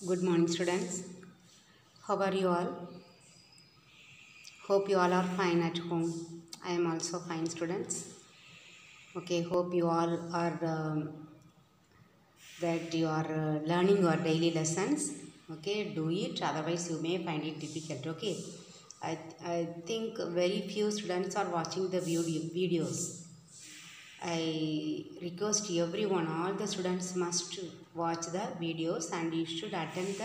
Good morning, students. How are you all? Hope you all are fine at home. I am also fine, students. Okay, hope you all are that you are learning your daily lessons. Okay, do it. Otherwise, you may find it difficult. Okay, I think very few students are watching the videos. I request everyone, all the students must watch the videos and you should attend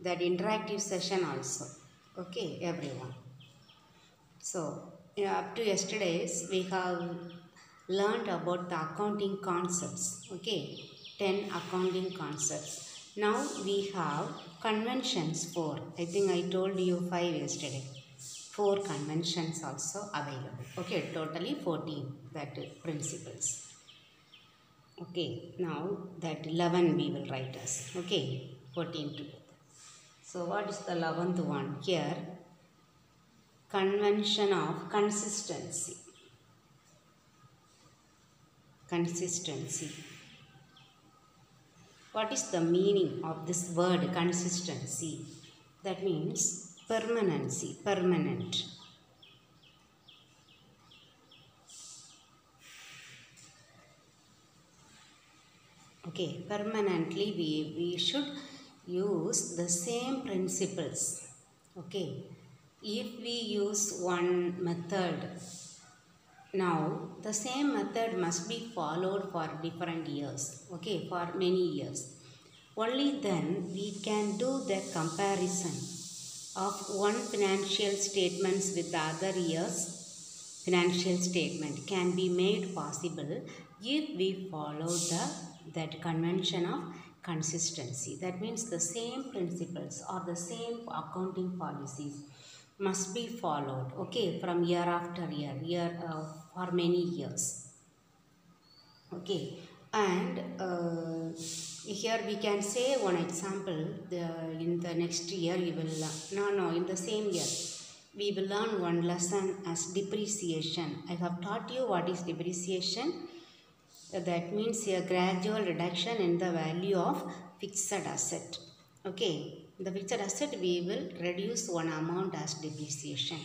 that interactive session also. Okay, everyone. So, up to yesterday's, we have learned about the accounting concepts. Okay, 10 accounting concepts. Now we have conventions 4. I think I told you 5 yesterday. 4 conventions also available. Okay, totally 14 that principles. Okay, now that 11 we will write as. Okay, 14 together. So what is the 11th one? Here, convention of consistency. Consistency. What is the meaning of this word consistency? That means permanency, permanent. Okay, permanently we should use the same principles. Okay, if we use one method, now the same method must be followed for different years. Okay, for many years. Only then we can do the comparison of one financial statements with the other year's financial statement can be made possible if we follow that convention of consistency. That means the same principles or the same accounting policies must be followed, okay, from year after year, for many years. Okay, and here we can say one example. In the next year you will in the same year we will learn one lesson as depreciation. I have taught you what is depreciation. That means a gradual reduction in the value of fixed asset. Okay, the fixed asset we will reduce one amount as depreciation.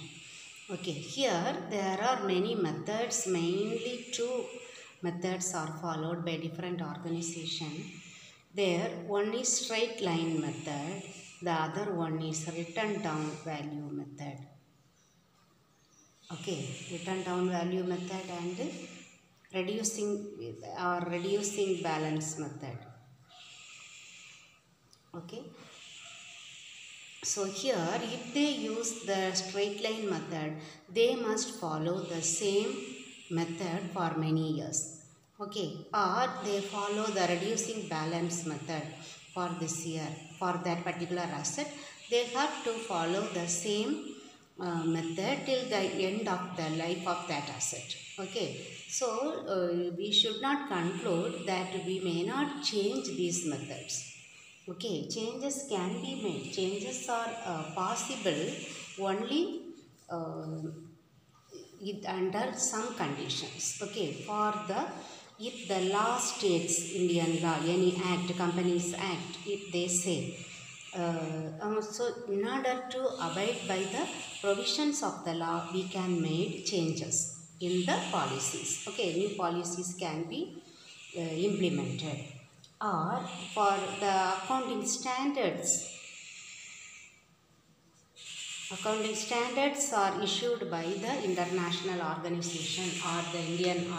Okay, here there are many methods, mainly two methods are followed by different organizations. There, one is straight line method, the other one is written down value method. Okay, written down value method and reducing balance method. Okay. So here, if they use the straight line method, they must follow the same method for many years. Okay, or they follow the reducing balance method for this year, for that particular asset. They have to follow the same method till the end of the life of that asset. Okay, so we should not conclude that we may not change these methods. Okay, changes can be made. Changes are possible only under some conditions. Okay, if the law states, Indian law, any act, Companies Act, if they say, so in order to abide by the provisions of the law, we can make changes in the policies. Okay, new policies can be implemented. Or for the accounting standards are issued by the international organization or the Indian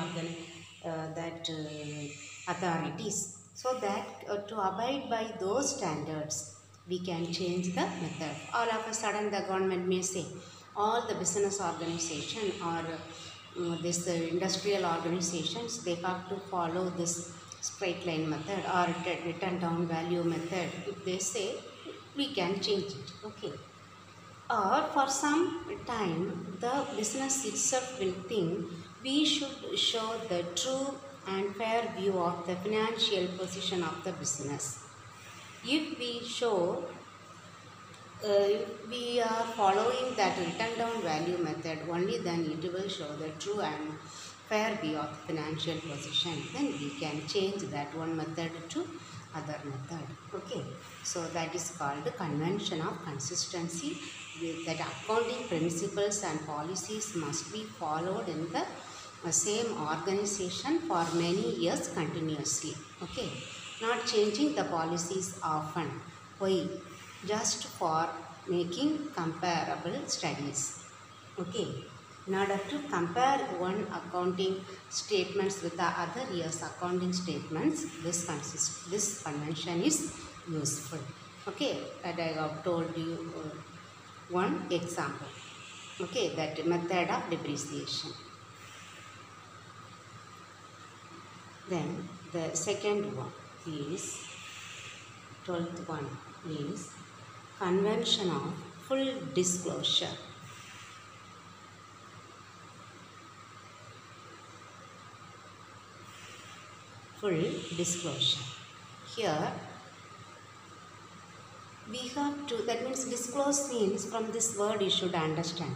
authorities. So that to abide by those standards, we can change the method. All of a sudden, the government may say, all the business organization or this industrial organizations, they have to follow this straight line method or written down value method. If they say, we can change it. Okay. Or for some time, the business itself will think we should show the true and fair view of the financial position of the business. If we show, if we are following that written down value method, only then it will show the true and fair view of financial position. Then we can change that one method to other method. Okay, so that is called the convention of consistency. That accounting principles and policies must be followed in the same organization for many years continuously. Okay, not changing the policies often. Why? Just for making comparable studies. Okay, in order to compare one accounting statements with the other year's accounting statements, this convention is useful. Okay, that I have told you one example. Okay, that method of depreciation. Then the second one is 12th one is convention of full disclosure. Full disclosure. Here we have to, that means disclose means, from this word you should understand.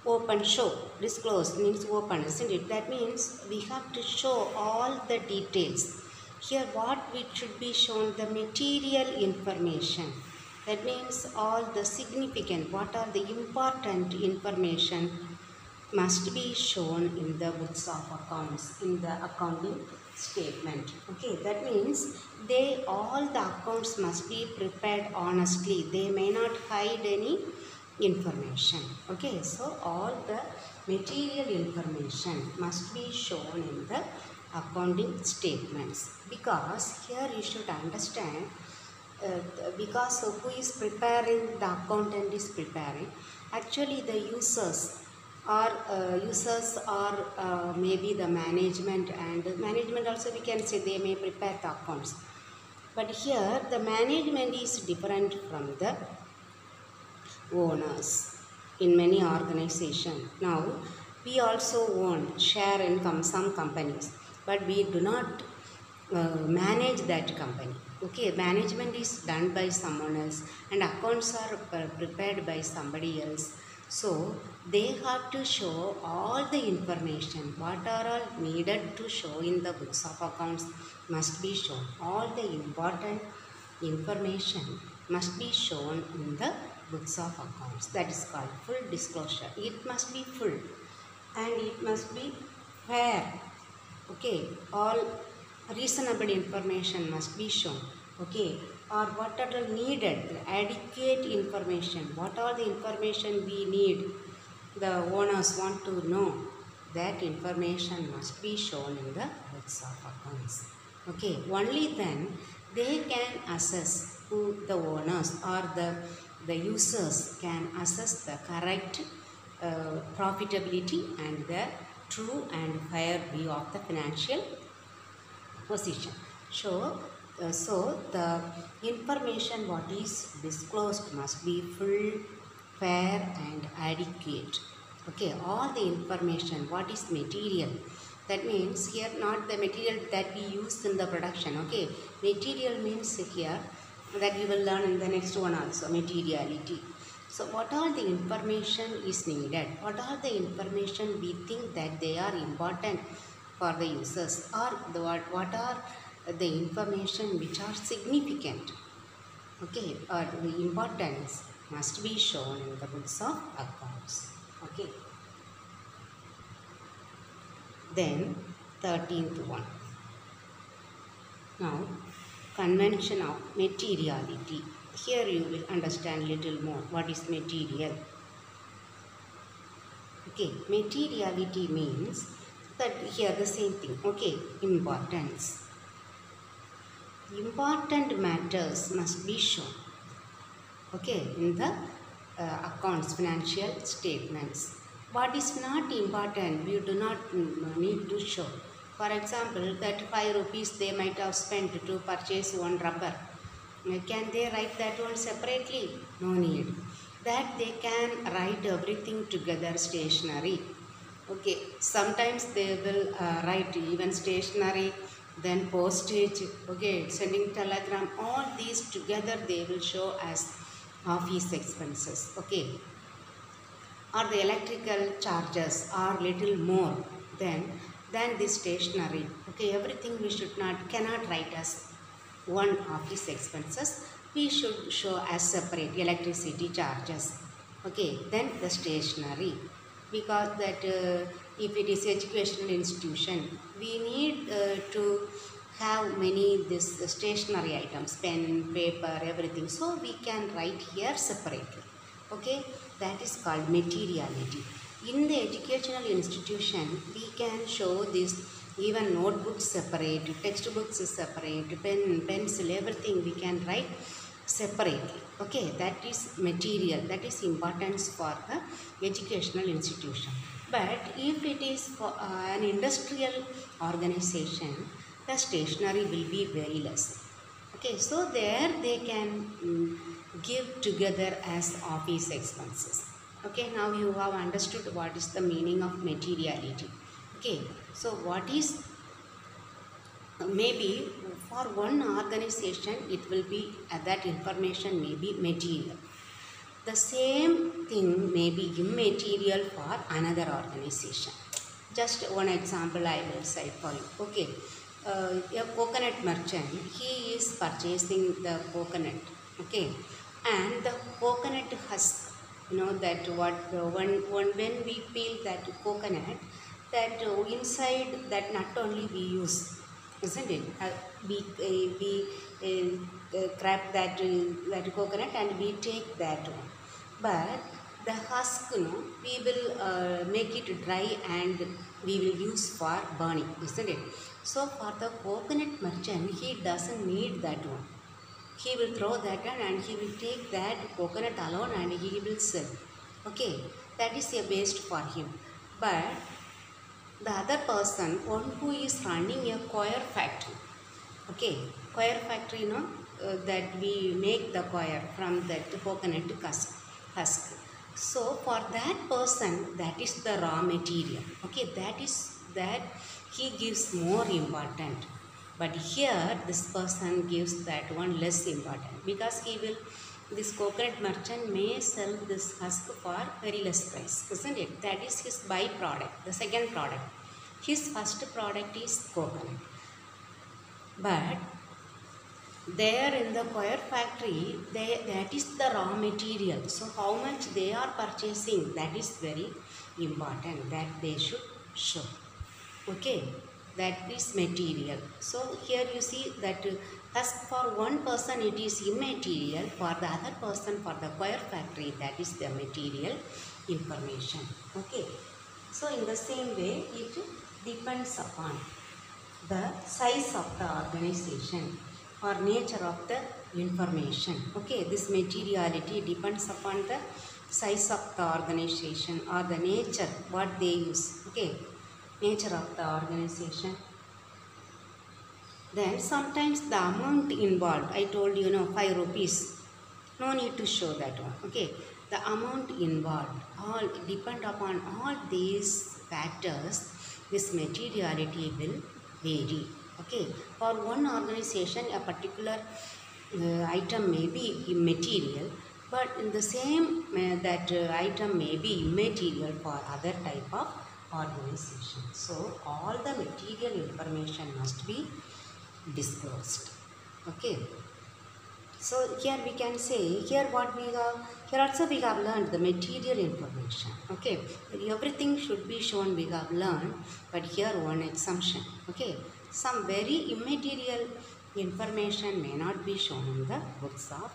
Open, show. Disclose means open, isn't it? That means we have to show all the details. Here what we should be shown, the material information. That means all the significant, what are the important information must be shown in the books of accounts, in the accounting statement. Okay, that means all the accounts must be prepared honestly. They may not hide any information. Okay, so all the material information must be shown in the accounting statements, because here you should understand, because who is preparing, the accountant is preparing, actually the users or maybe the management, and management also we can say they may prepare the accounts. But here the management is different from the owners in many organizations. Now we also own share in some companies, but we do not manage that company. Okay, management is done by someone else and accounts are prepared by somebody else. So they have to show all the information, what are all needed to show in the books of accounts must be shown. All the important information must be shown in the books of accounts. That is called full disclosure. It must be full and it must be fair. Okay, all reasonable information must be shown. Okay, or what are needed, the adequate information, what are the information we need, the owners want to know, that information must be shown in the books of accounts. Okay, only then they can assess, who the owners or the users can assess the correct profitability and the true and fair view of the financial position. So the information what is disclosed must be full, fair and adequate. Okay, all the information what is material, that means here not the material that we use in the production. Okay, material means here that we will learn in the next one also, materiality. So what all the information is needed, what are the information we think that they are important for the users, or what are the information which are significant, okay, or the importance must be shown in the books of accounts. Okay, then 13th one. Now convention of materiality. Here you will understand little more what is material. Okay, materiality means that here the same thing. Okay, importance. Important matters must be shown. Okay, in the accounts, financial statements. What is not important, we do not need to show. For example, that 5 rupees they might have spent to purchase one rubber. Can they write that one separately? No need. That they can write everything together, stationery. Okay, sometimes they will write even stationery, then postage, okay, sending telegram, all these together they will show as office expenses. Okay, or the electrical charges are little more than the stationery. Okay, everything we cannot write as one office expenses, we should show as separate electricity charges. Okay, then the stationery, because that if it is educational institution, we need to have many this stationery items, pen, paper, everything, so we can write here separately. Okay, that is called materiality. In the educational institution, we can show this, even notebooks separate, textbooks is separate, pen, pencil, everything we can write separately. Okay, that is material, that is importance for the educational institution. But if it is for an industrial organization, the stationery will be very less. Okay, so there they can give together as office expenses. Okay, now you have understood what is the meaning of materiality. Okay, so what is, maybe for one organization it will be that information may be material. The same thing may be immaterial for another organization. Just one example I will cite for you. Okay, a coconut merchant, he is purchasing the coconut. Okay, and the coconut husk, you know that what when we peel that coconut, that inside that nut only we use, isn't it? We grab that coconut and we take that one. But the husk, we will make it dry and we will use for burning, isn't it? So for the coconut merchant, he doesn't need that one. He will throw that one and he will take that coconut alone and he will sell. Okay, that is a waste for him. But the other person, one who is running a coir factory. Okay, coir factory, that we make the coir from that coconut husk. So for that person, that is the raw material. Okay, that he gives more important. But here this person gives that one less important, because this coconut merchant may sell this husk for very less price, isn't it? That is his byproduct, the second product. His first product is coconut. But there in the coir factory, that is the raw material. So how much they are purchasing, that is very important, that they should show. Okay, that is material. So here you see that as for one person it is immaterial, for the other person, for the coir factory, that is the material information. Okay, so in the same way it depends upon the size of the organization or nature of the information. Okay, this materiality depends upon the size of the organization or the nature what they use. Okay, nature of the organization. Then sometimes the amount involved, I told you, 5 rupees, no need to show that one. Okay, the amount involved, all depend upon all these factors, this materiality will vary. Okay, for one organization a particular item may be immaterial, but in the same that item may be immaterial for other type of organization. So all the material information must be disclosed. Okay, so here we can say, here what we have, here also we have learned the material information. Okay, everything should be shown, we have learned, but here one assumption. Okay, some very immaterial information may not be shown in the books of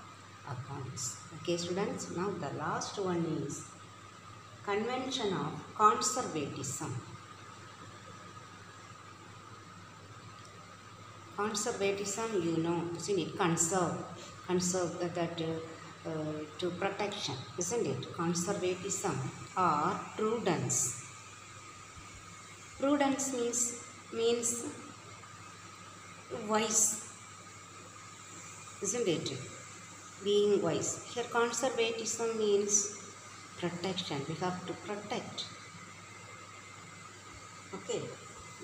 accounts. Okay students, now the last one is convention of conservatism. Conservatism, isn't it? Conserve that to protection, isn't it? Conservatism or prudence. Prudence means wise, isn't it? Being wise. Here conservatism means protection. We have to protect. Okay,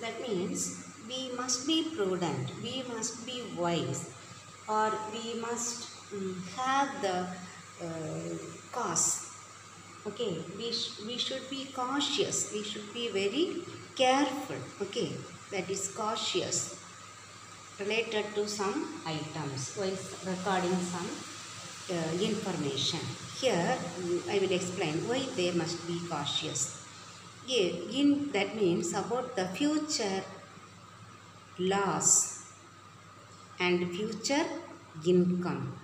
that means we must be prudent, we must be wise, or we must have the cause. Okay, we should be cautious, we should be very careful. Okay, that is cautious. related to some items while recording some information. Here I will explain why they must be cautious. That means about the future loss and future income.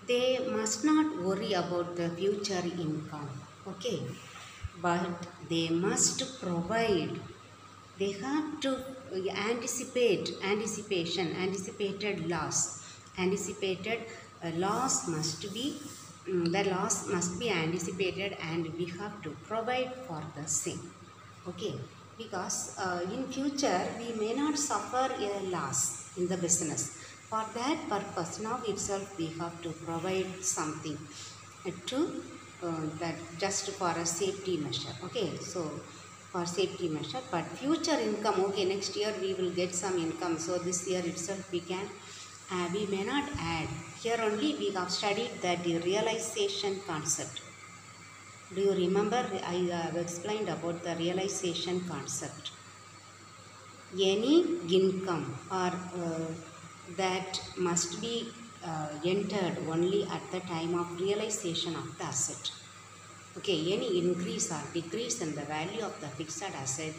They must not worry about the future income, okay, but they must provide. They have to anticipated loss. Anticipated loss must be, the loss must be anticipated, and we have to provide for the same, okay, because in future we may not suffer a loss in the business. For that purpose, now itself we have to provide something to that, just for a safety measure, okay. So for safety measure, but future income, okay, next year we will get some income, so this year itself we can we may not add. Here only we have studied that the realization concept. Do you remember? I have explained about the realization concept. Any income or that must be entered only at the time of realization of the asset. Okay, any increase or decrease in the value of the fixed asset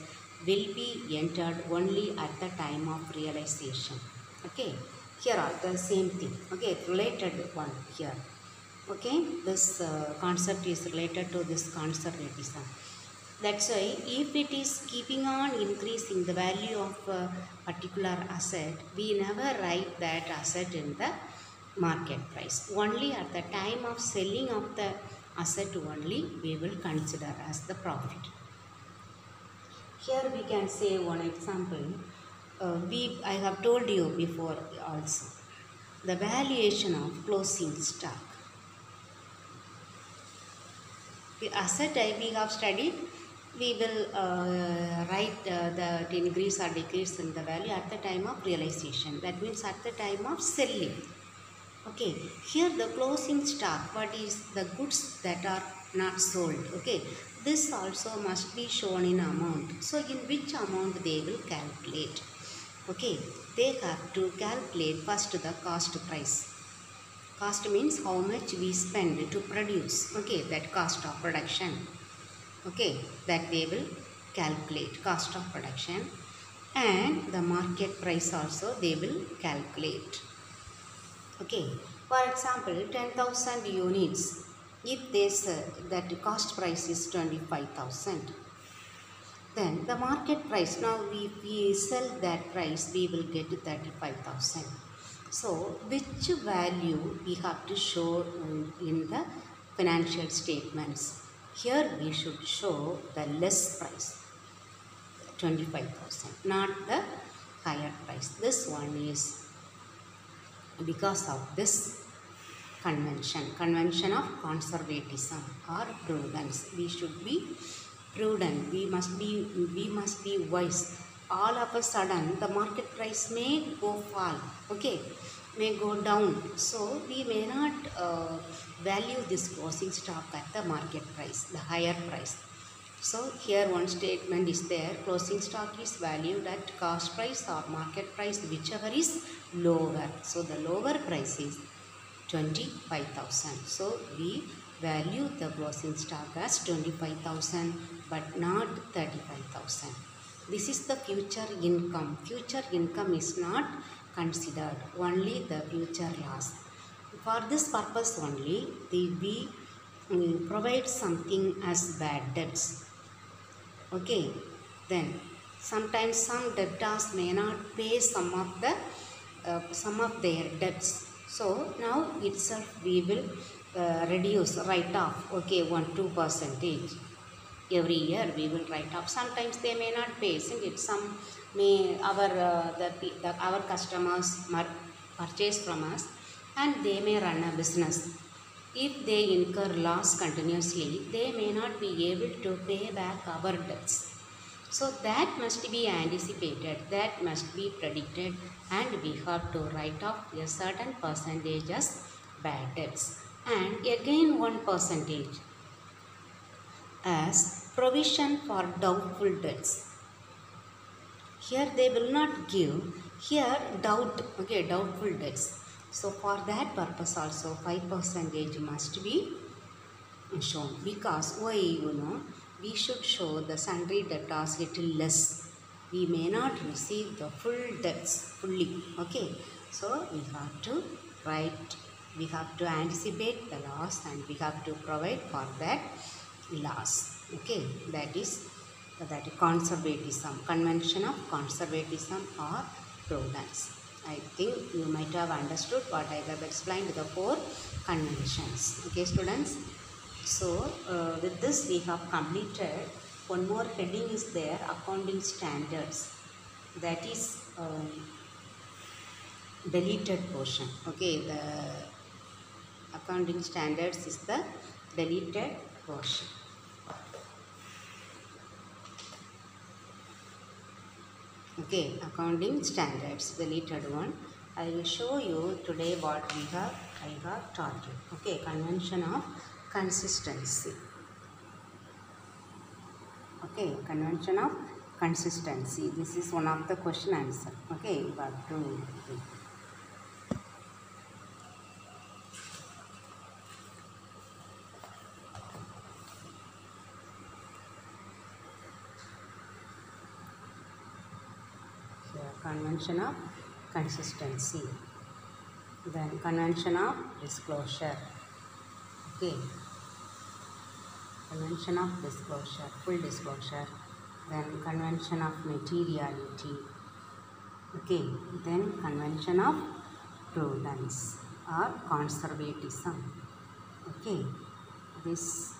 will be entered only at the time of realization. Okay, here are the same thing. Okay, related one here. Okay, this concept is related to this conservatism. That's why if it is keeping on increasing the value of a particular asset, we never write that asset in the market price. Only at the time of selling of the asset only we will consider as the profit. Here we can say one example. I have told you before also, the valuation of closing stock. The asset we have studied, we will write the increase or decrease in the value at the time of realization. That means at the time of selling. Okay, here the closing stock, what is the goods that are not sold. Okay, this also must be shown in amount. So in which amount they will calculate. Okay, they have to calculate first the cost price. Cost means how much we spend to produce. Okay, that cost of production. Okay, that they will calculate, cost of production, and the market price also they will calculate. Okay, for example, 10,000 units, if they say that the cost price is 25,000, then the market price, now if we sell that price, we will get 35,000. So which value we have to show in the financial statements? Here we should show the less price, 25,000, not the higher price. This one is because of this convention of conservatism or prudence. We should be prudent. We must be wise. All of a sudden the market price may go fall. Okay, may go down. So we may not value this closing stock at the market price, the higher price. So here one statement is there, closing stock is valued at cost price or market price, whichever is lower. So the lower price is 25,000. So we value the closing stock as 25,000 but not 35,000. This is the future income. Future income is not considered, only the future loss. For this purpose only, we provide something as bad debts. Okay, then sometimes some debtors may not pay some of their debts. So now itself we will reduce, write off. Okay, 1-2% every year we will write off. Sometimes they may not pay, isn't it? Some may our customers purchase from us and they may run a business. If they incur loss continuously, they may not be able to pay back our debts. So that must be anticipated, that must be predicted, and we have to write off a certain percentage as bad debts. And again 1%. as provision for doubtful debts. Here they will not give, here doubt, okay, doubtful debts. So for that purpose also 5% must be shown, because why, we should show the sundry debtors little less. We may not receive the full debts fully, okay. So we have to write, we have to anticipate the loss and we have to provide for that loss, okay. That is conservatism, convention of conservatism or prudence. I think you might have understood what I have explained, the 4 conventions, okay students. So with this we have completed. One more heading is there, accounting standards, that is deleted portion, okay. The accounting standards is the deleted portion. Okay, accounting standards, deleted one. I will show you today what I have taught you. Okay, convention of consistency. Okay, convention of consistency. This is one of the question answer. Okay, you have to read. Convention of consistency, then convention of disclosure, okay, convention of disclosure, full disclosure, then convention of materiality, okay, then convention of prudence or conservatism, okay. This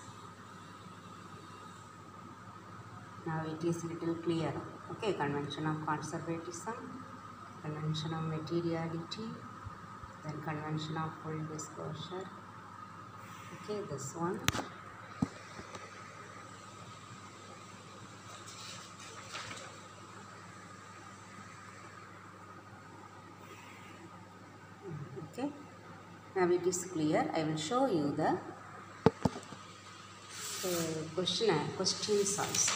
now it is little clear, okay. Convention of conservatism, convention of materiality, then convention of full disclosure, okay. This one, okay. Now it is clear. I will show you the questions also,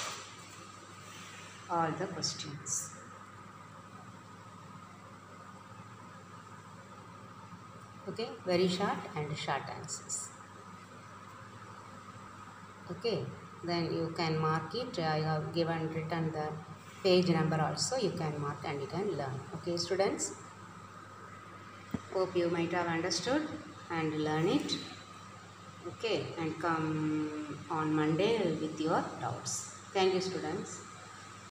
all the questions. Okay, very short and short answers. Okay, then you can mark it. I have written the page number also. You can mark and you can learn. Okay, students. Hope you might have understood and learn it. Okay, and come on Monday with your doubts. Thank you, students.